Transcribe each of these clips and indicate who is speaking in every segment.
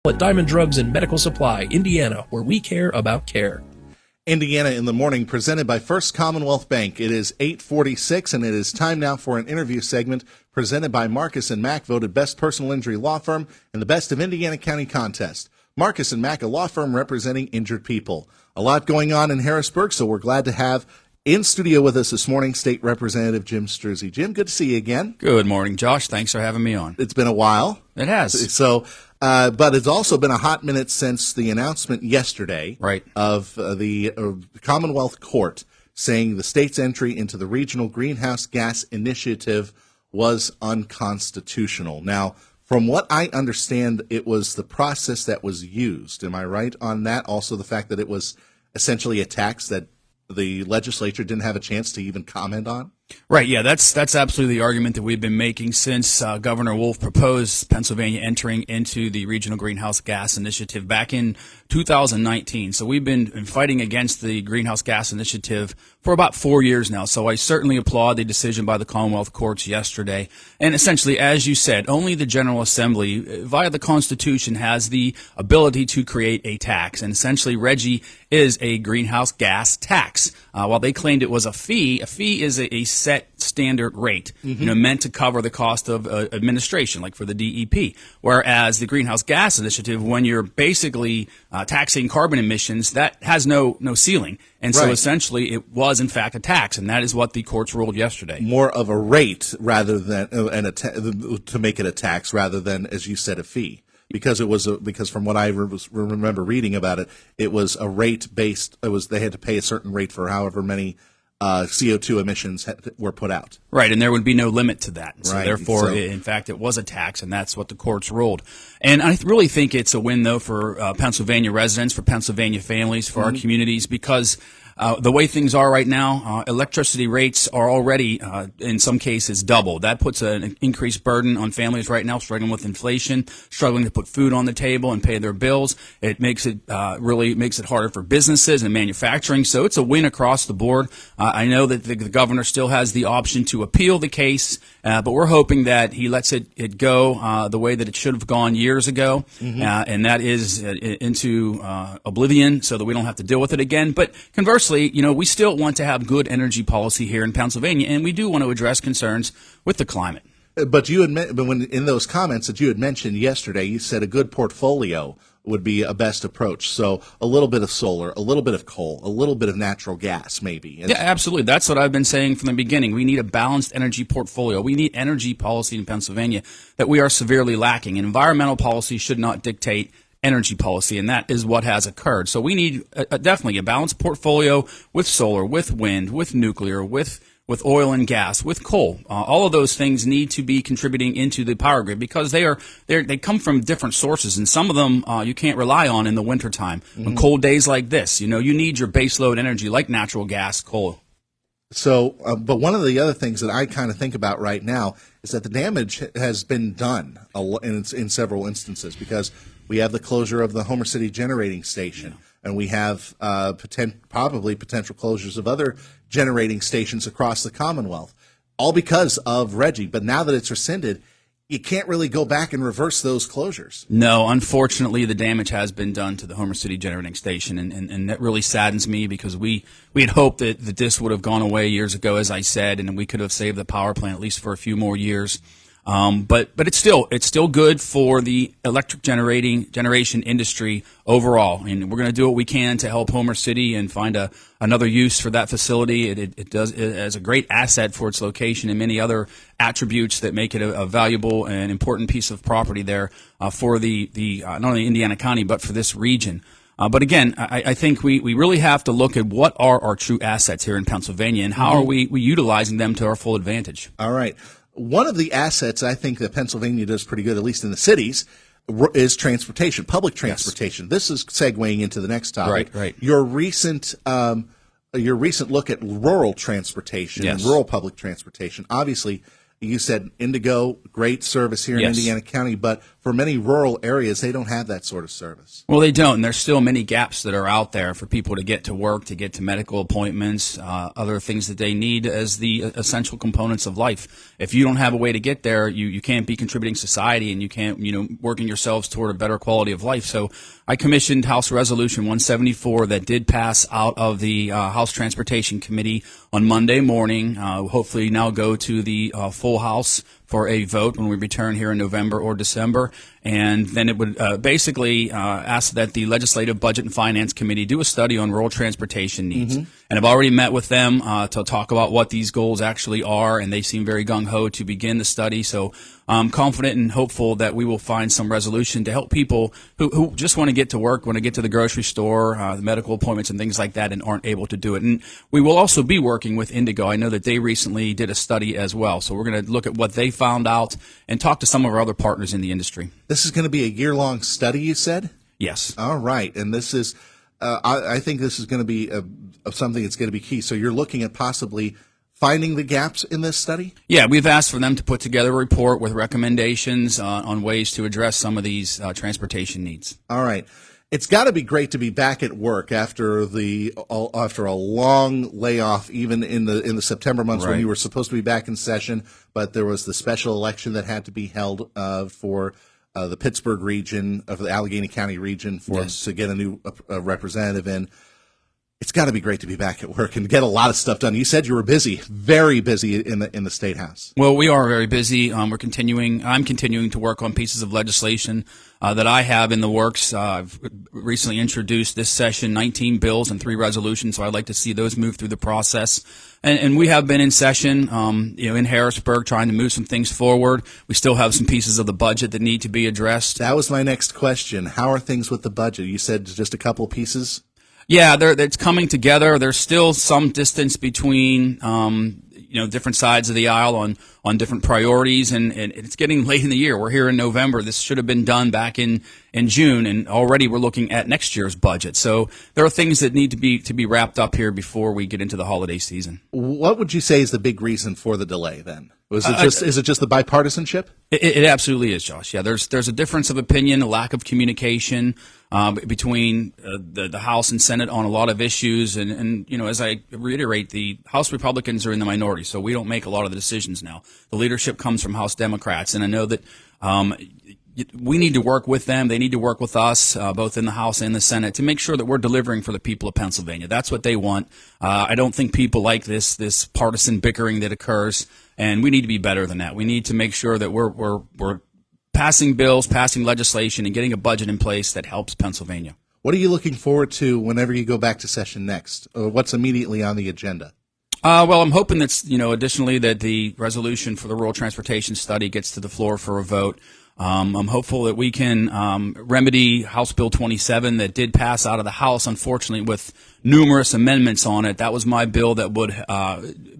Speaker 1: At Diamond Drugs and Medical Supply, Indiana, where we care about care.
Speaker 2: Indiana in the Morning, presented by First Commonwealth Bank. It is 8:46, and it is time now for an interview segment presented by Marcus & Mack, voted Best Personal Injury Law Firm in the Best of Indiana County contest. Marcus & Mack, a law firm representing injured people. A lot going on in Harrisburg, so we're glad to have in studio with us this morning State Representative Jim Struzzi. Jim, good to see you again.
Speaker 3: Good morning, Josh. Thanks for having me on.
Speaker 2: It's been a while.
Speaker 3: It has.
Speaker 2: So, but it's also been a hot minute since the announcement yesterday of the Commonwealth Court saying the state's entry into the Regional Greenhouse Gas Initiative was unconstitutional. Now, from what I understand, it was the process that was used. Am I right on that? Also, the fact that it was essentially a tax that the legislature didn't have a chance to even comment on?
Speaker 3: Right, yeah, that's absolutely the argument that we've been making since Governor Wolf proposed Pennsylvania entering into the Regional Greenhouse Gas Initiative back in 2019. So we've been fighting against the Greenhouse Gas Initiative for about 4 years now. So I certainly applaud the decision by the Commonwealth Courts yesterday. And essentially, as you said, only the General Assembly, via the Constitution, has the ability to create a tax. And essentially, RGGI is a greenhouse gas tax. While they claimed it was a fee is a set standard rate, meant to cover the cost of administration, like for the DEP. Whereas the Greenhouse Gas Initiative, when you're basically taxing carbon emissions, that has no ceiling. And so essentially it was, in fact, a tax, and that is what the courts ruled yesterday.
Speaker 2: More of a rate rather than to make it a tax rather than, as you said, a fee. Because it was because from what I remember reading about it, it was a rate based. They had to pay a certain rate for however many CO2 emissions were put out.
Speaker 3: Right, and there would be no limit to that. So
Speaker 2: right.
Speaker 3: Therefore, in fact, it was a tax, and that's what the courts ruled. And I really think it's a win, though, for Pennsylvania residents, for Pennsylvania families, for our communities, because the way things are right now, electricity rates are already, in some cases, double. That puts an increased burden on families right now struggling with inflation, struggling to put food on the table and pay their bills. It makes it really makes it harder for businesses and manufacturing. So it's a win across the board. I know that the governor still has the option to appeal the case, but we're hoping that he lets it go the way that it should have gone years ago, and that is into oblivion, so that we don't have to deal with it again. But conversely, we still want to have good energy policy here in Pennsylvania, and we do want to address concerns with the climate.
Speaker 2: But you admit, but when in those comments that you had mentioned yesterday, you said a good portfolio would be a best approach. So a little bit of solar, a little bit of coal, a little bit of natural gas, maybe.
Speaker 3: Yeah, absolutely. That's what I've been saying from the beginning. We need a balanced energy portfolio. We need energy policy in Pennsylvania that we are severely lacking. And environmental policy should not dictate energy policy, and that is what has occurred. So we need definitely a balanced portfolio with solar, with wind, with nuclear, with oil and gas, with coal. All of those things need to be contributing into the power grid because they come from different sources, and some of them you can't rely on in the wintertime. On cold days like this, you need your baseload energy like natural gas, coal.
Speaker 2: So, but one of the other things that I kind of think about right now is that the damage has been done in several instances because we have the closure of the Homer City generating station, and we have probably potential closures of other generating stations across the Commonwealth, all because of RGGI. But now that it's rescinded, you can't really go back and reverse those closures.
Speaker 3: No, unfortunately, the damage has been done to the Homer City generating station, and that really saddens me because we had hoped that this would have gone away years ago, as I said, and we could have saved the power plant at least for a few more years. But it's still good for the electric generation industry overall, and we're going to do what we can to help Homer City and find another use for that facility. It has a great asset for its location and many other attributes that make it a valuable and important piece of property there for the not only Indiana County but for this region. But again, I think we really have to look at what are our true assets here in Pennsylvania and how are we utilizing them to our full advantage.
Speaker 2: All right. One of the assets I think that Pennsylvania does pretty good, at least in the cities, is transportation, public transportation. Yes. This is segueing into the next topic.
Speaker 3: Right.
Speaker 2: Your recent look at rural transportation and rural public transportation. Obviously, you said Indigo, great service here in Indiana County, but for many rural areas, they don't have that sort of service.
Speaker 3: Well, they don't, and there's still many gaps that are out there for people to get to work, to get to medical appointments, other things that they need as the essential components of life. If you don't have a way to get there, you can't be contributing society, and you can't, working yourselves toward a better quality of life. So I commissioned House Resolution 174 that did pass out of the House Transportation Committee on Monday morning. Hopefully now go to the full House for a vote when we return here in November or December. And then it would basically ask that the Legislative Budget and Finance Committee do a study on rural transportation needs. Mm-hmm. And I've already met with them to talk about what these goals actually are, and they seem very gung-ho to begin the study. So I'm confident and hopeful that we will find some resolution to help people who just want to get to work, want to get to the grocery store, the medical appointments and things like that, and aren't able to do it. And we will also be working with Indigo. I know that they recently did a study as well. So we're going to look at what they found out and talk to some of our other partners in the industry.
Speaker 2: This is going to be a year-long study, you said?
Speaker 3: Yes.
Speaker 2: All right. And this is, I think this is going to be something that's going to be key. So you're looking at possibly finding the gaps in this study?
Speaker 3: Yeah, we've asked for them to put together a report with recommendations on ways to address some of these transportation needs.
Speaker 2: All right. It's got to be great to be back at work after a long layoff, even in the September months, right, when you were supposed to be back in session, but there was the special election that had to be held for the Pittsburgh region of the Allegheny County region for us to get a new representative in. It's got to be great to be back at work and get a lot of stuff done. You said you were busy, very busy in the State House.
Speaker 3: Well, we are very busy. I'm continuing to work on pieces of legislation that I have in the works. I've recently introduced this session 19 bills and 3 resolutions, so I'd like to see those move through the process. And we have been in session, in Harrisburg, trying to move some things forward. We still have some pieces of the budget that need to be addressed.
Speaker 2: That was my next question. How are things with the budget? You said just a couple pieces?
Speaker 3: Yeah, it's coming together. There's still some distance between, different sides of the aisle on different priorities, and it's getting late in the year. We're here in November. This should have been done back in June, and already we're looking at next year's budget. So there are things that need to be wrapped up here before we get into the holiday season.
Speaker 2: What would you say is the big reason for the delay then? Is it just the bipartisanship?
Speaker 3: It absolutely is, Josh. Yeah, there's a difference of opinion, a lack of communication between the House and Senate on a lot of issues, and as I reiterate, the House Republicans are in the minority, so we don't make a lot of the decisions now. The leadership comes from House Democrats, and I know that we need to work with them. They need to work with us, both in the House and the Senate, to make sure that we're delivering for the people of Pennsylvania. That's what they want. I don't think people like this partisan bickering that occurs, and we need to be better than that. We need to make sure that we're passing bills, passing legislation, and getting a budget in place that helps Pennsylvania.
Speaker 2: What are you looking forward to whenever you go back to session next? Or what's immediately on the agenda?
Speaker 3: Well, I'm hoping that, additionally, that the resolution for the rural transportation study gets to the floor for a vote. I'm hopeful that we can remedy House Bill 27 that did pass out of the House, unfortunately, with numerous amendments on it. That was my bill that would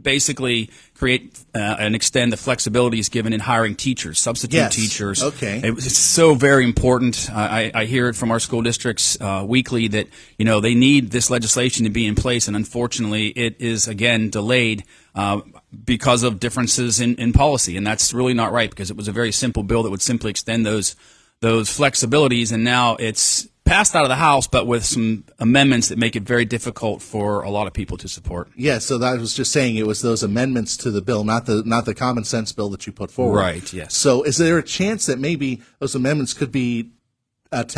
Speaker 3: basically create and extend the flexibilities given in hiring teachers, substitute teachers.
Speaker 2: Okay.
Speaker 3: It's so very important. I hear it from our school districts weekly that, they need this legislation to be in place, and unfortunately it is, again, delayed because of differences in policy, and that's really not right, because it was a very simple bill that would simply extend those flexibilities, and now it's passed out of the House, but with some amendments that make it very difficult for a lot of people to support.
Speaker 2: Yeah, so I was just saying it was those amendments to the bill, not the common sense bill that you put forward.
Speaker 3: Right, yes.
Speaker 2: So is there a chance that maybe those amendments could be put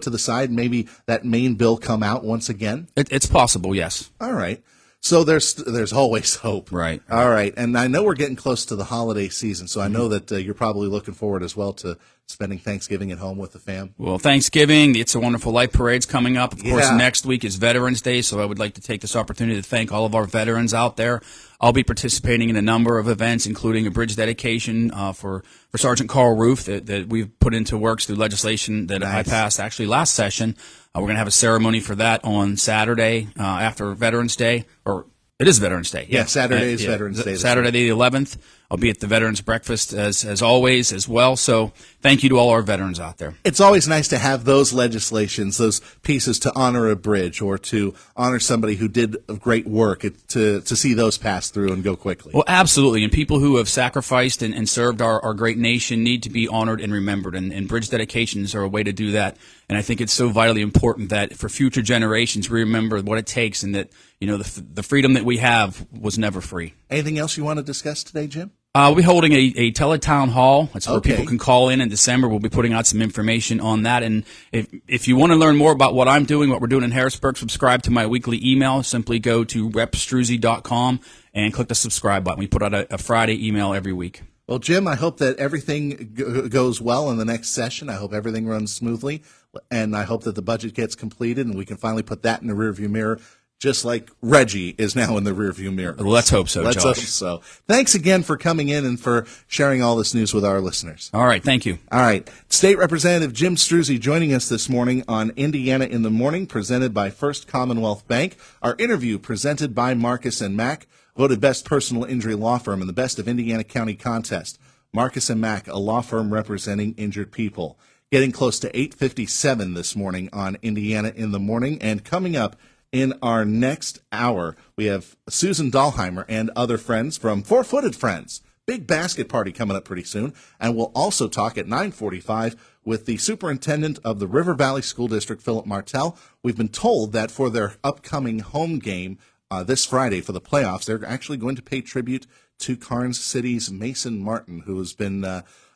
Speaker 2: to the side, and maybe that main bill come out once again?
Speaker 3: It's possible, yes.
Speaker 2: All right. So there's always hope.
Speaker 3: Right.
Speaker 2: All right. And I know we're getting close to the holiday season, so I know that you're probably looking forward as well to spending Thanksgiving at home with the fam.
Speaker 3: Well, Thanksgiving, the It's a Wonderful Life Parade's coming up. Of course, next week is Veterans Day, so I would like to take this opportunity to thank all of our veterans out there. I'll be participating in a number of events, including a bridge dedication for Sergeant Carl Roof that we've put into works through legislation that I passed actually last session. We're going to have a ceremony for that on Saturday after Veterans Day, or it is Veterans Day.
Speaker 2: Yeah, Saturday is Veterans Day.
Speaker 3: Saturday the 11th. I'll be at the Veterans Breakfast as always as well. So thank you to all our veterans out there.
Speaker 2: It's always nice to have those legislations, those pieces to honor a bridge or to honor somebody who did great work, to see those pass through and go quickly.
Speaker 3: Well, absolutely. And people who have sacrificed and served our great nation need to be honored and remembered. And bridge dedications are a way to do that. And I think it's so vitally important that for future generations we remember what it takes, and that the freedom that we have was never free.
Speaker 2: Anything else you want to discuss today, Jim?
Speaker 3: We'll be holding a teletown hall. That's where people can call in December. We'll be putting out some information on that. And if you want to learn more about what I'm doing, what we're doing in Harrisburg, subscribe to my weekly email. Simply go to repstruzzi.com and click the subscribe button. We put out a Friday email every week.
Speaker 2: Well, Jim, I hope that everything goes well in the next session. I hope everything runs smoothly, and I hope that the budget gets completed and we can finally put that in the rearview mirror, just like Reggie is now in the rearview mirror.
Speaker 3: Let's hope so,
Speaker 2: Let's
Speaker 3: Josh.
Speaker 2: hope so. Thanks again for coming in and for sharing all this news with our listeners.
Speaker 3: All right, thank you.
Speaker 2: All right. State Representative Jim Struzzi joining us this morning on Indiana in the Morning, presented by First Commonwealth Bank. Our interview presented by Marcus & Mack, voted Best Personal Injury Law Firm in the Best of Indiana County contest. Marcus & Mack, a law firm representing injured people. Getting close to 8:57 this morning on Indiana in the Morning, and coming up in our next hour, we have Susan Dahlheimer and other friends from Four Footed Friends. Big basket party coming up pretty soon. And we'll also talk at 9:45 with the superintendent of the River Valley School District, Philip Martell. We've been told that for their upcoming home game this Friday for the playoffs, they're actually going to pay tribute to Karnes City's Mason Martin, who has been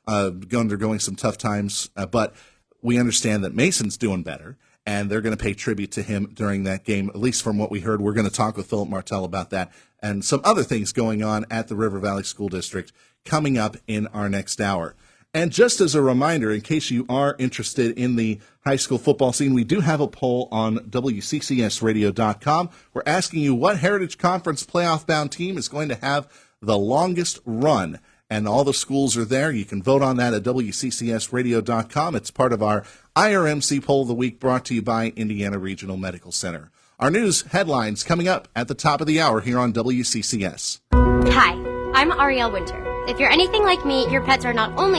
Speaker 2: undergoing some tough times. But we understand that Mason's doing better, and they're going to pay tribute to him during that game, at least from what we heard. We're going to talk with Philip Martell about that and some other things going on at the River Valley School District coming up in our next hour. And just as a reminder, in case you are interested in the high school football scene, we do have a poll on WCCSradio.com. We're asking you what Heritage Conference playoff-bound team is going to have the longest run. And all the schools are there. You can vote on that at WCCSradio.com. It's part of our IRMC Poll of the Week, brought to you by Indiana Regional Medical Center. Our news headlines coming up at the top of the hour here on WCCS.
Speaker 4: Hi, I'm Ariel Winter. If you're anything like me, your pets are not only